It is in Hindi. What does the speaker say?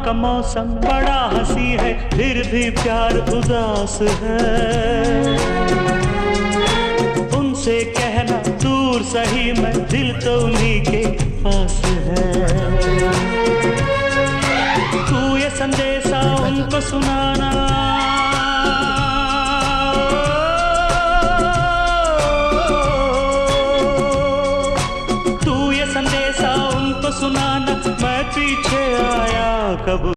का मौसम बड़ा हंसी है, फिर भी प्यार उदास है। उनसे कहना दूर सही मैं, दिल तो उन्हीं के पास है। तू ये संदेशा उनको सुनाना, तू ये संदेशा उनको सुनाना, मैं पीछे आया कब